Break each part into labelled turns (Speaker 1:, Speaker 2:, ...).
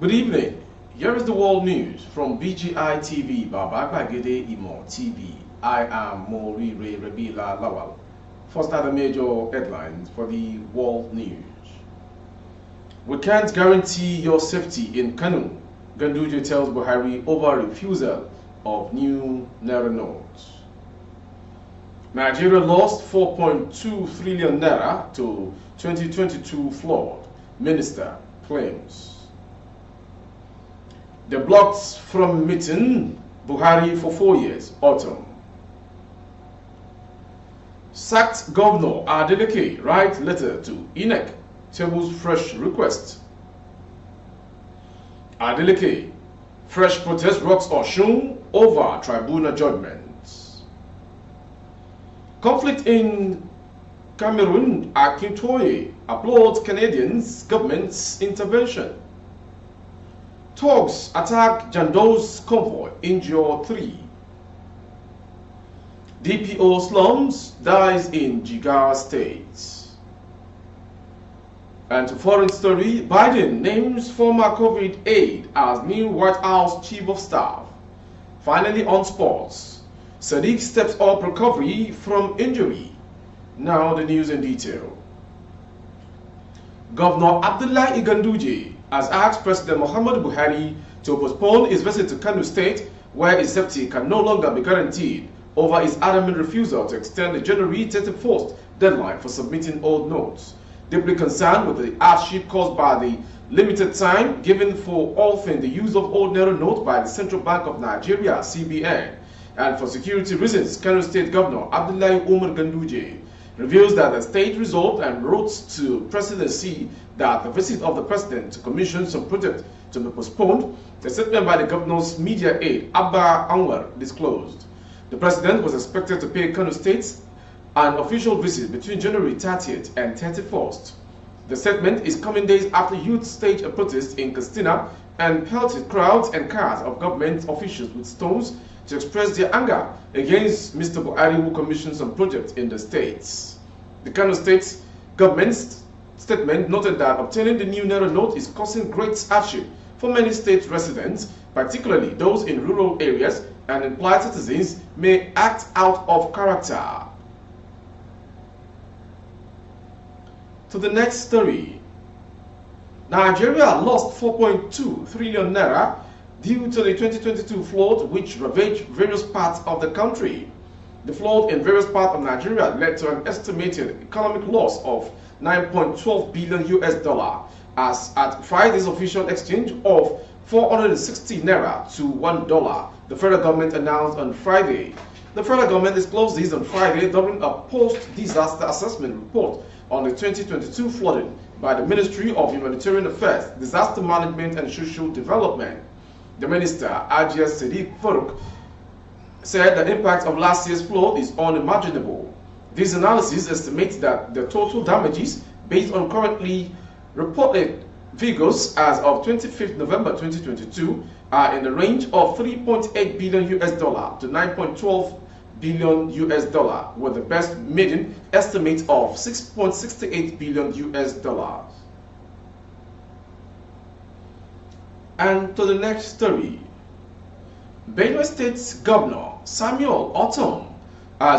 Speaker 1: Good evening. Here is the world news from BGI TV, Babakagede Imo TV. I am Morire Rebila Lawal. First are the major headlines for the world news. We can't guarantee your safety in Kanu. Ganduje tells Buhari over refusal of new Naira notes. Nigeria lost 4.2 trillion Naira to 2022 flood, minister claims. They blocked from meeting Buhari for 4 years, autumn. Sacked Governor Adeleke write letter to Øtic, tables fresh request. Adeleke, fresh protest rocks Osun over tribunal judgments. Conflict in Cameroon, Akintoye applauds Canadians' government's intervention. Thugs attack Jandor'S convoy, injure 3. DPO slums dies in Jigawa State. And to foreign story, Biden names former COVID aide as new White House Chief of Staff. Finally on sports, Sadiq steps up recovery from injury. Now the news in detail. Governor Abdullahi Ganduje has asked President Muhammadu Buhari to postpone his visit to Kano State, where his safety can no longer be guaranteed, over his adamant refusal to extend the January 31st deadline for submitting old notes. Deeply concerned with the hardship caused by the limited time given for altering the use of old Naira notes by the Central Bank of Nigeria, CBN, and for security reasons, Kano State Governor Abdullahi Umar Ganduje reveals that the state resolved and wrote to presidency that the visit of the president to commission some project to be postponed. A statement by the governor's media aide, Abba Anwar, disclosed. The president was expected to pay Kano State an official visit between January 30th and 31st. The statement is coming days after youth staged a protest in Katsina and pelted crowds and cars of government officials with stones to express their anger against Mr. Buhari, who commissioned some projects in the states. The Kano State government's statement noted that obtaining the new Naira note is causing great hardship for many state residents, particularly those in rural areas, and implied citizens may act out of character. To the next story. Nigeria lost 4.2 trillion Naira due to the 2022 flood which ravaged various parts of the country. The flood in various parts of Nigeria led to an estimated economic loss of $9.12 billion as at Friday's official exchange of 460 Naira to $1, the federal government announced on Friday. The federal government disclosed this on Friday during a post-disaster assessment report on the 2022 flooding by the Ministry of Humanitarian Affairs, Disaster Management and Social Development. The minister, Ajia Sadiq Thùg, said the impact of last year's flood is unimaginable. This analysis estimates that the total damages, based on currently reported figures as of 25th November 2022, are in the range of $3.8 billion to $9.12 billion, with the best median estimate of $6.68 billion. And to the next story. Benue State's Governor Samuel Ortom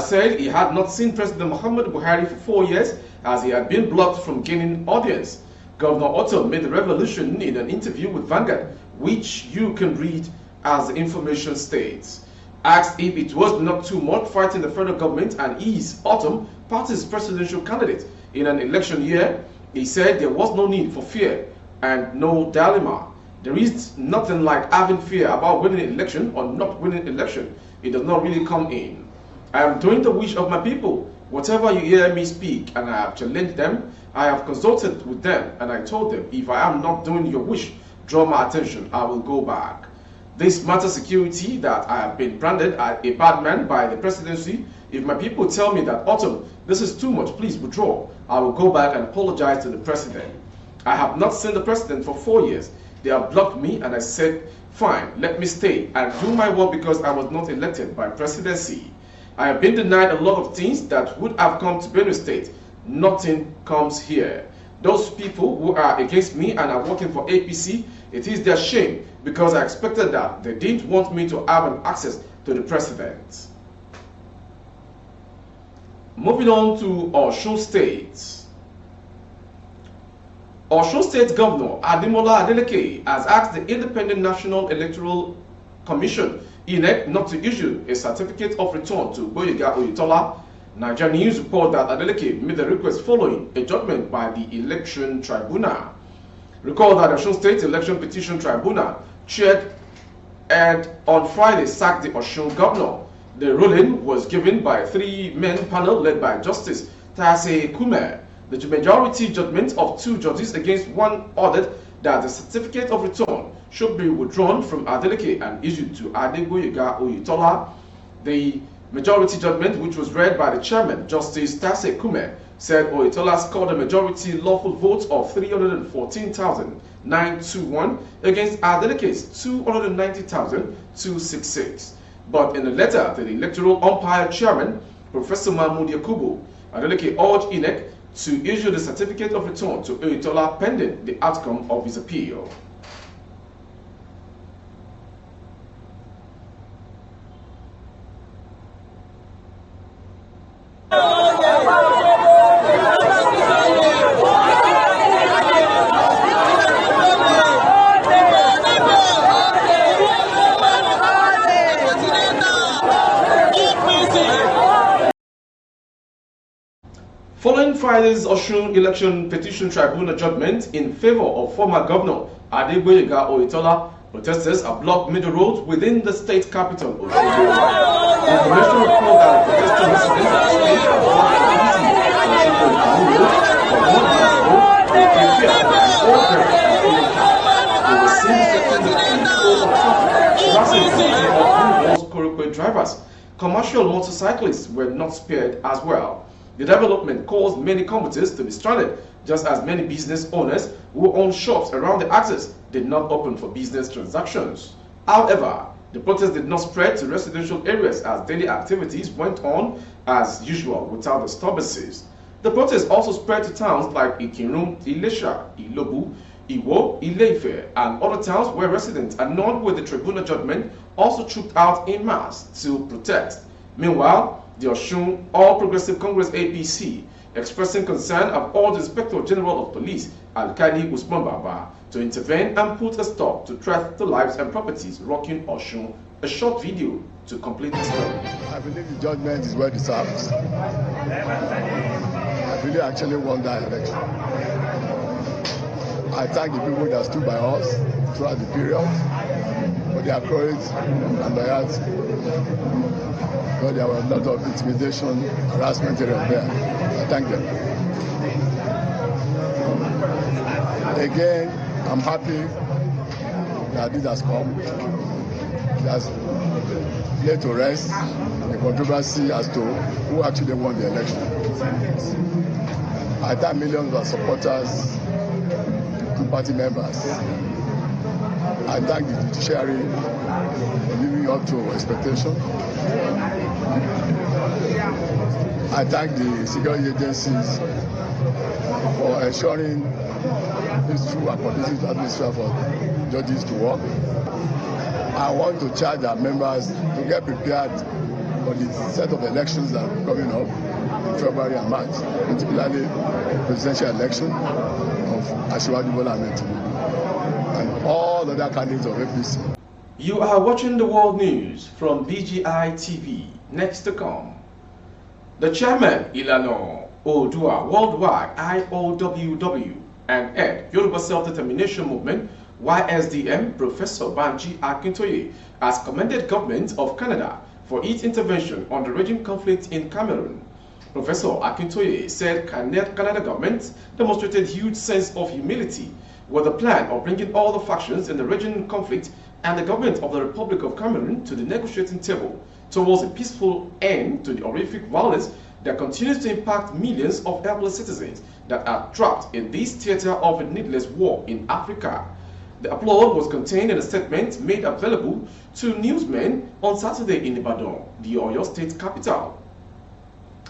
Speaker 1: said he had not seen President Muhammadu Buhari for 4 years as he had been blocked from gaining audience. Governor Ortom made the revelation in an interview with Vanguard, which you can read as the information states. Asked if it was not too much fighting the federal government and is Ortom party's presidential candidate in an election year, he said there was no need for fear and no dilemma. There is nothing like having fear about winning an election or not winning an election. It does not really come in. I am doing the wish of my people. Whatever you hear me speak, and I have challenged them, I have consulted with them, and I told them, if I am not doing your wish, draw my attention, I will go back. This matter security that I have been branded as a bad man by the presidency. If my people tell me that, Ortom, this is too much, please withdraw, I will go back and apologize to the president. I have not seen the president for 4 years. They have blocked me, and I said, fine, let me stay and do my work because I was not elected by presidency. I have been denied a lot of things that would have come to Benue State. Nothing comes here. Those people who are against me and are working for APC, it is their shame because I expected that. They didn't want me to have an access to the president. Moving on to Osun State. Osun State Governor Ademola Adeleke has asked the Independent National Electoral Commission (INEC) not to issue a certificate of return to Gboyega Oyetola. Nigerian News report that Adeleke made the request following a judgment by the Election Tribunal. Recall that the Osun State Election Petition Tribunal chaired and on Friday sacked the Osun governor. The ruling was given by a three-man panel led by Justice Taase Kume. The majority judgment of 2 judges against 1 ordered that the certificate of return should be withdrawn from Adeleke and issued to Adegboyega Oyetola. The majority judgment, which was read by the chairman, Justice Taase Kume, said Oyetola scored a majority lawful vote of 314,921 against Adeleke's 290,266. But in a letter to the electoral umpire chairman, Professor Mahmoud Yakubu, Adeleke urged INEC to issue the certificate of return to Oyetola pending the outcome of his appeal. Following Friday's Osun Election Petition Tribunal judgment in favor of former Governor Adegboyega Oyetola, protesters have blocked major roads within the state capital, Osun. Information report that protesting residents of the state have blocked the easy They were seen setting the flow of traffic, harassing the drivers. Commercial motorcyclists were not spared as well. The development caused many commuters to be stranded, just as many business owners who own shops around the axis did not open for business transactions. However, the protest did not spread to residential areas as daily activities went on as usual without disturbances. The protest also spread to towns like Ikirun, Ilesha, Ilobu, Iwo, Ile-Ife, and other towns where residents annoyed with the tribunal judgment also trooped out en masse to protest. Meanwhile, the Osun All Progressive Congress APC, expressing concern, have urged the Inspector General of Police, Alkali Usman Baba, to intervene and put a stop to threats to lives and properties rocking Osun. A short video to complete the story.
Speaker 2: I believe the judgment is well deserved. I really actually won that election. I thank the people that stood by us throughout the period for their courage and loyalty. Because there was a lot of intimidation, harassment here and there. I thank them. Again, I'm happy that this has come. It has led to rest the controversy as to who actually won the election. I thank millions of supporters and party members. I thank the judiciary for living up to expectation. I thank the security agencies for ensuring this true and conducive atmosphere for judges to work. I want to charge our members to get prepared for the set of elections that are coming up in February and March, particularly the presidential election of Asiwaju Bola Ahmed Tinubu and all other candidates of APC.
Speaker 1: You are watching the World News from BGI TV. Next to come, the chairman Ilana Odua Worldwide IOWW and head Yoruba Self-Determination Movement YSDM Professor Banji Akintoye has commended government of Canada for its intervention on the raging conflict in Cameroon. Professor Akintoye said Canada government demonstrated huge sense of humility with the plan of bringing all the factions in the region conflict and the government of the Republic of Cameroon to the negotiating table towards a peaceful end to the horrific violence that continues to impact millions of helpless citizens that are trapped in this theater of a needless war in Africa. The applaud was contained in a statement made available to newsmen on Saturday in Ibadan, the Oyo State capital.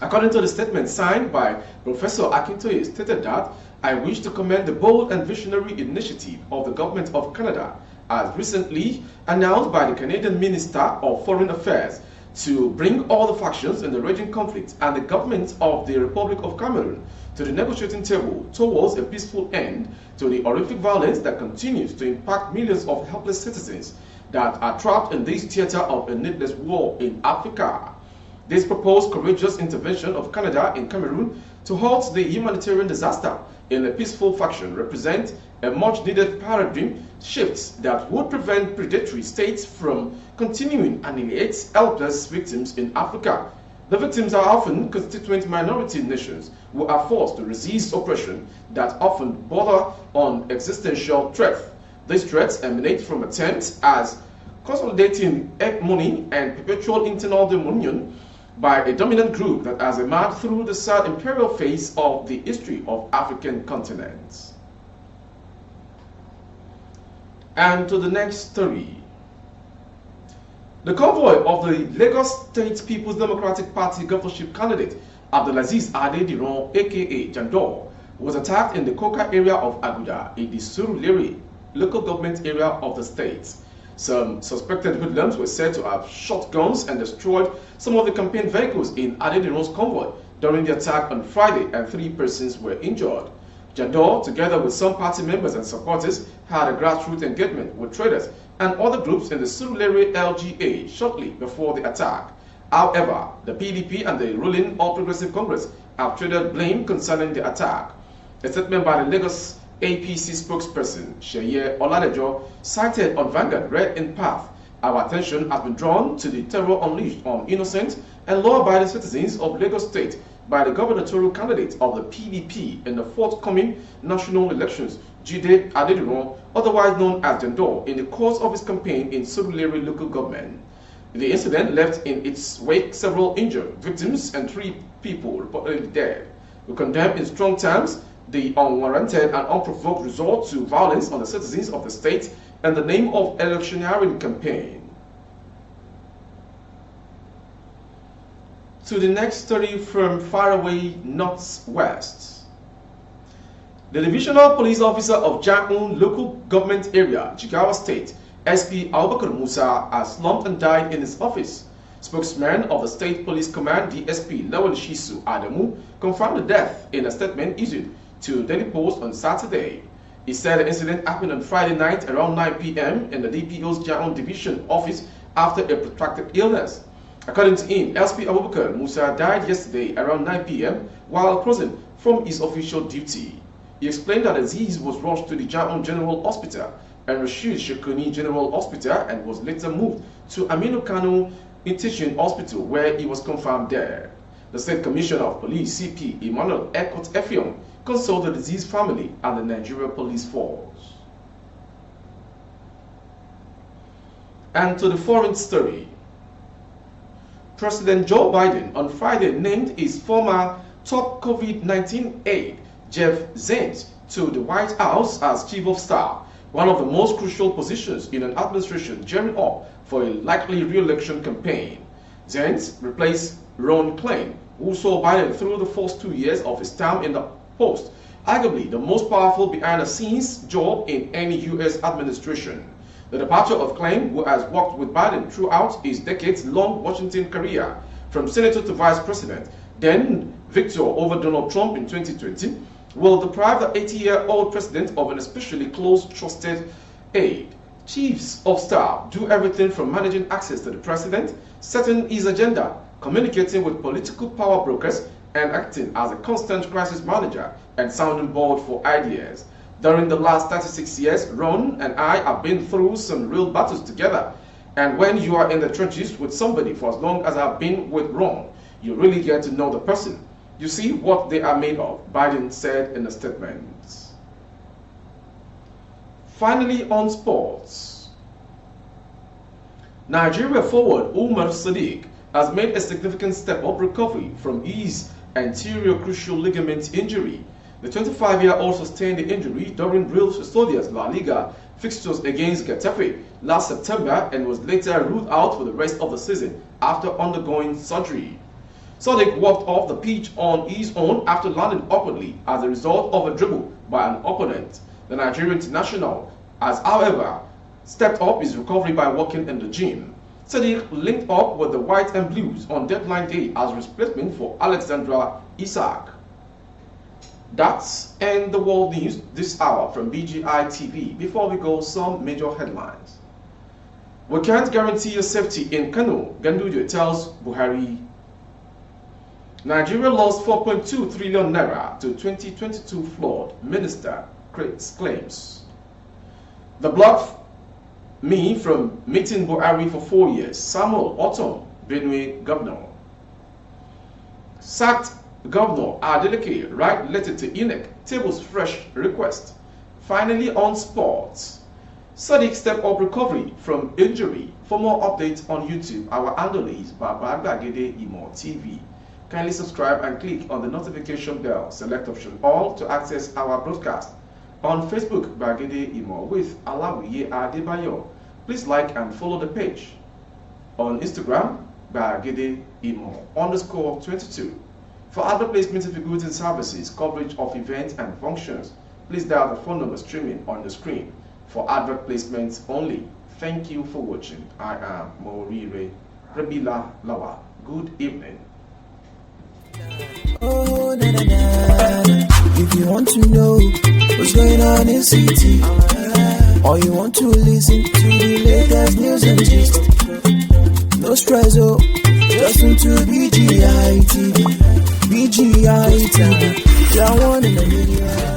Speaker 1: According to the statement signed by Professor Akintoye, stated that I wish to commend the bold and visionary initiative of the Government of Canada, as recently announced by the Canadian Minister of Foreign Affairs, to bring all the factions in the raging conflict and the government of the Republic of Cameroon to the negotiating table towards a peaceful end to the horrific violence that continues to impact millions of helpless citizens that are trapped in this theater of a needless war in Africa. This proposed courageous intervention of Canada in Cameroon to halt the humanitarian disaster in a peaceful faction represents a much-needed paradigm shift that would prevent predatory states from continuing and annihilate helpless victims in Africa. The victims are often constituent minority nations who are forced to resist oppression that often border on existential threats. These threats emanate from attempts as consolidating hegemony and perpetual internal dominion by a dominant group that has emerged through the sad imperial phase of the history of African continents. And to the next story. The convoy of the Lagos State People's Democratic Party governorship candidate Abdulaziz Adediran, aka Jandor, was attacked in the Koka area of Aguda in the Surulere local government area of the state. Some suspected hoodlums were said to have shot guns and destroyed some of the campaign vehicles in Adediran's convoy during the attack on Friday, and 3 persons were injured. Jandor, together with some party members and supporters, had a grassroots engagement with traders and other groups in the Surulere LGA shortly before the attack. However, the PDP and the ruling All Progressive Congress have traded blame concerning the attack. A statement by the Lagos APC spokesperson, Sheye Oladejo, cited on Vanguard, read in part, "Our attention has been drawn to the terror unleashed on innocent and law-abiding citizens of Lagos State by the gubernatorial candidate of the PDP in the forthcoming national elections, Jide Adediran, otherwise known as Jandor, in the course of his campaign in Surulere local government." The incident left in its wake several injured victims and 3 people reportedly dead. We condemn in strong terms the unwarranted and unprovoked resort to violence on the citizens of the state in the name of electioneering campaign. To the next story from faraway northwest. The divisional police officer of Jandor'S local government area, Jigawa State, SP Abubakar Musa, has slumped and died in his office. Spokesman of the State Police Command, DSP Lawal Shisu Adamu, confirmed the death in a statement issued to Daily Post on Saturday. He said the incident happened on Friday night around 9 p.m. in the DPO's Jandor Division office after a protracted illness. According to him, SP Abubakar Musa died yesterday around 9 p.m. while crossing from his official duty. He explained that Aziz was rushed to the Jandor General Hospital and Rashid Shekuni General Hospital and was later moved to Aminu Kano Teaching Hospital, where he was confirmed dead. The State Commissioner of Police, CP Emmanuel Ekot Effiong, consulted the deceased family and the Nigeria Police Force. And to the foreign story. President Joe Biden on Friday named his former top COVID-19 aide, Jeff Zients, to the White House as Chief of Staff, one of the most crucial positions in an administration gearing up for a likely re-election campaign. Zients replaced Ron Klain, who saw Biden through the first 2 years of his term in the post, arguably the most powerful behind-the-scenes job in any U.S. administration. The departure of Klain, who has worked with Biden throughout his decades-long Washington career, from senator to vice president, then victor over Donald Trump in 2020, will deprive the 80-year-old president of an especially close, trusted aide. Chiefs of staff do everything from managing access to the president, setting his agenda, communicating with political power brokers, and acting as a constant crisis manager and sounding board for ideas. During the last 36 years, Ron and I have been through some real battles together. And when you are in the trenches with somebody for as long as I've been with Ron, you really get to know the person. You see what they are made of, Biden said in a statement. Finally, on sports. Nigeria forward Umar Sadiq has made a significant step up recovery from his anterior cruciate ligament injury. The 25-year-old sustained the injury during Real Sociedad's La Liga fixtures against Getafe last September and was later ruled out for the rest of the season after undergoing surgery. Thùg walked off the pitch on his own after landing awkwardly as a result of a dribble by an opponent. The Nigerian international has, however, stepped up his recovery by working in the gym. Thùg linked up with the White and Blues on deadline day as replacement for Alexandra Isak. That's end the world news this hour from BGI TV. Before we go, some major headlines. We can't guarantee your safety in Kano, Njùr tells Buhari. Nigeria lost 4.2 trillion naira to 2022 flood, minister claims. The block me from meeting Buhari for 4 years, Samuel Otom, Benue governor. Sacked Governor Adeleke write letter to INEC, tables fresh request. Finally on sports. Sadiq step up recovery from injury. For more updates on YouTube, our handle is Gbàgede Ìmọ̀ TV. Kindly subscribe and click on the notification bell. Select option all to access our broadcast. On Facebook, Gbàgede Ìmọ̀ with Alawiye Adebayo. Please like and follow the page. On Instagram, Gbàgede Ìmọ̀ _22. For other placement of goods and services, coverage of events and functions, please dial the phone number streaming on the screen. For advert placements only. Thank you for watching. I am Morire Rebila Lawa. Good evening.
Speaker 3: Oh, na, na, na. If you want to know what's going on in city, or you want to listen to the latest news and gist, no stress, oh, just listen to BGI TV. BGI TV, you're one in a million.